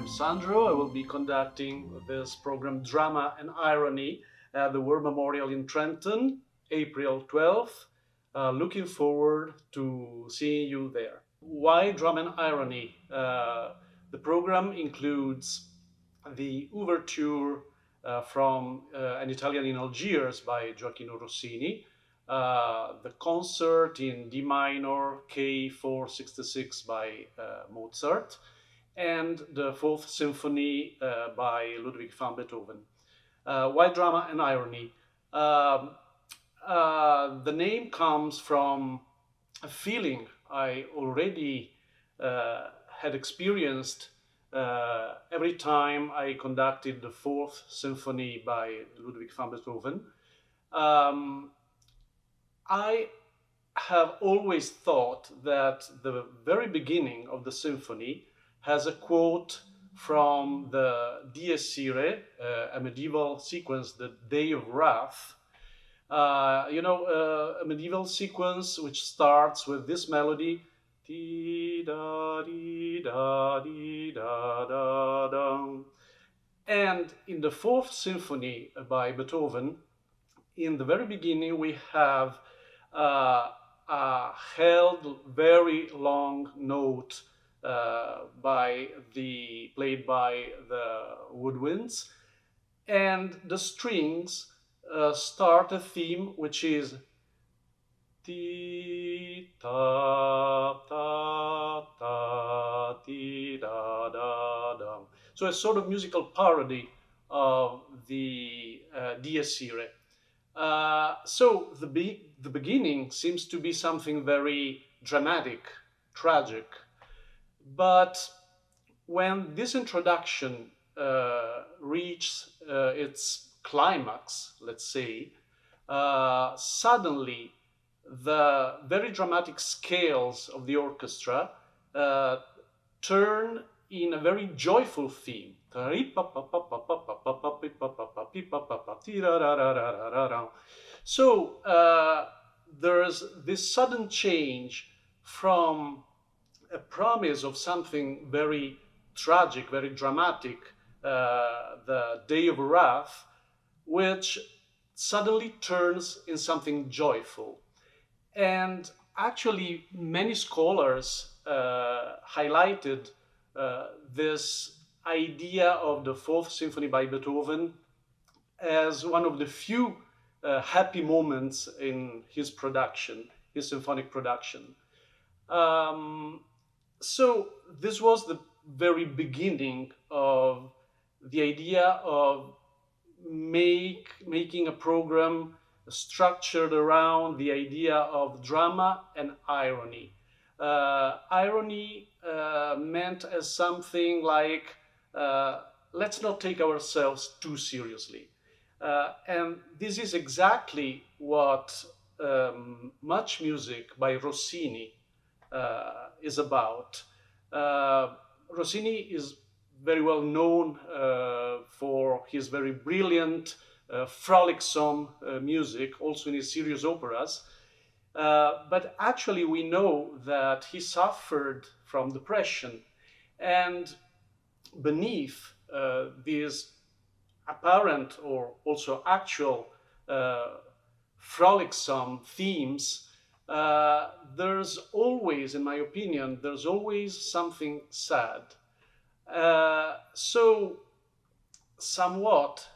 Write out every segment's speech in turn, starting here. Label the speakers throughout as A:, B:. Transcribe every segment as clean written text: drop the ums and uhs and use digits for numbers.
A: I'm Sandro. I will be conducting this program Drama and Irony at the War Memorial in Trenton, April 12th. Looking forward to seeing you there. Why Drama and Irony? The program includes the Overture from an Italian in Algiers by Gioacchino Rossini, the concert in D minor K466 by Mozart, and the Fourth Symphony by Ludwig van Beethoven. Why drama and irony? The name comes from a feeling I already had experienced every time I conducted the Fourth Symphony by Ludwig van Beethoven. Um, I have always thought that the very beginning of the symphony has a quote from the Dies Irae, a medieval sequence, the Day of Wrath. A medieval sequence which starts with this melody. Dee da dee da dee da da da. And in the Fourth Symphony by Beethoven, in the very beginning, we have a held very long note played by the woodwinds, and the strings start a theme which is ti ta ta ta ti da da da. So a sort of musical parody of the Dies Irae. So the beginning seems to be something very dramatic, tragic, but when this introduction reaches its climax, let's say, suddenly the very dramatic scales of the orchestra turn in a very joyful theme. So there's this sudden change from a promise of something very tragic, very dramatic, the Day of Wrath, which suddenly turns in something joyful. And actually, many scholars highlighted this idea of the Fourth Symphony by Beethoven as one of the few happy moments in his production, his symphonic production. So this was the very beginning of the idea of making a program structured around the idea of drama and irony. Irony meant as something like, let's not take ourselves too seriously. And this is exactly what much music by Rossini is about. Rossini is very well known for his very brilliant, frolicsome music, also in his serious operas. But actually, we know that he suffered from depression, and beneath these apparent or also actual frolicsome themes, there's always, in my opinion, there's always something sad. So, somewhat,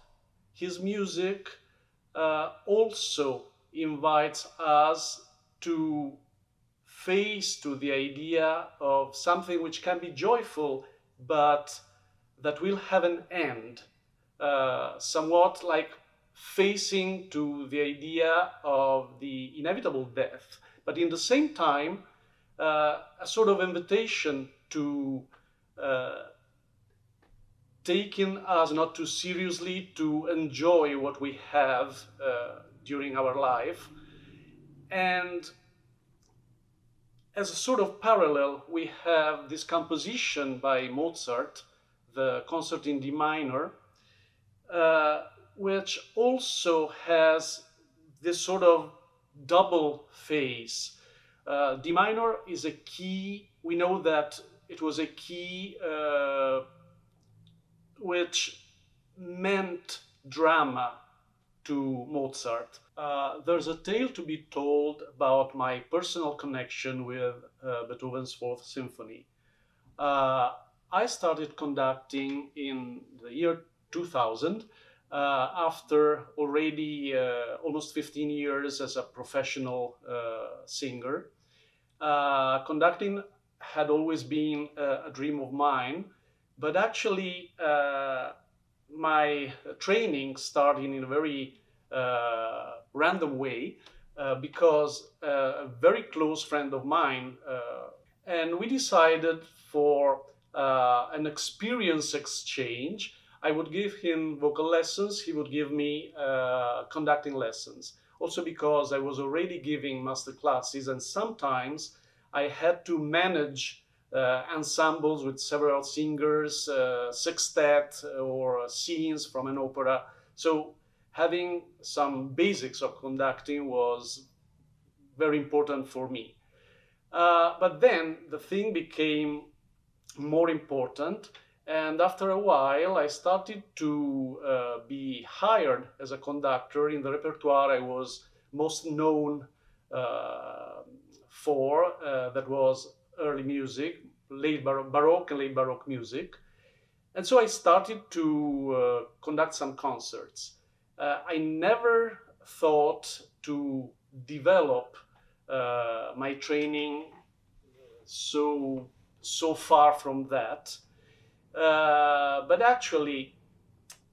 A: his music also invites us to face to the idea of something which can be joyful, but that will have an end. Somewhat like facing to the idea of the inevitable death, but in the same time, a sort of invitation to taking us not too seriously, to enjoy what we have during our life. And as a sort of parallel, we have this composition by Mozart, the concert in D minor, which also has this sort of double phase. D minor is a key, we know that it was a key which meant drama to Mozart. There's a tale to be told about my personal connection with Beethoven's Fourth Symphony. Uh, I started conducting in the year 2000 after already almost 15 years as a professional singer. Conducting had always been a dream of mine, but actually, my training started in a very random way because a very close friend of mine and we decided for an experience exchange. I would give him vocal lessons, he would give me conducting lessons. Also, because I was already giving master classes, and sometimes I had to manage ensembles with several singers, sextet, or scenes from an opera. So, having some basics of conducting was very important for me. But then the thing became more important, and after a while, I started to be hired as a conductor in the repertoire I was most known uh, for. That was early music, Baroque and late Baroque music. And so I started to conduct some concerts. I never thought to develop my training so far from that. But actually,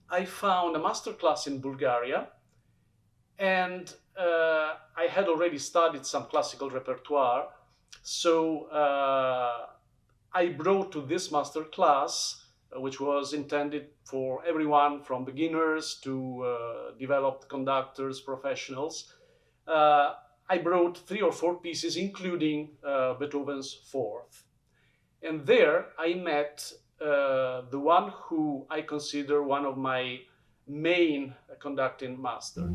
A: I found a master class in Bulgaria, and I had already studied some classical repertoire. So I brought to this master class, which was intended for everyone from beginners to developed conductors, professionals. Uh, I brought three or four pieces, including Beethoven's Fourth. And there I met the one who I consider one of my main conducting master.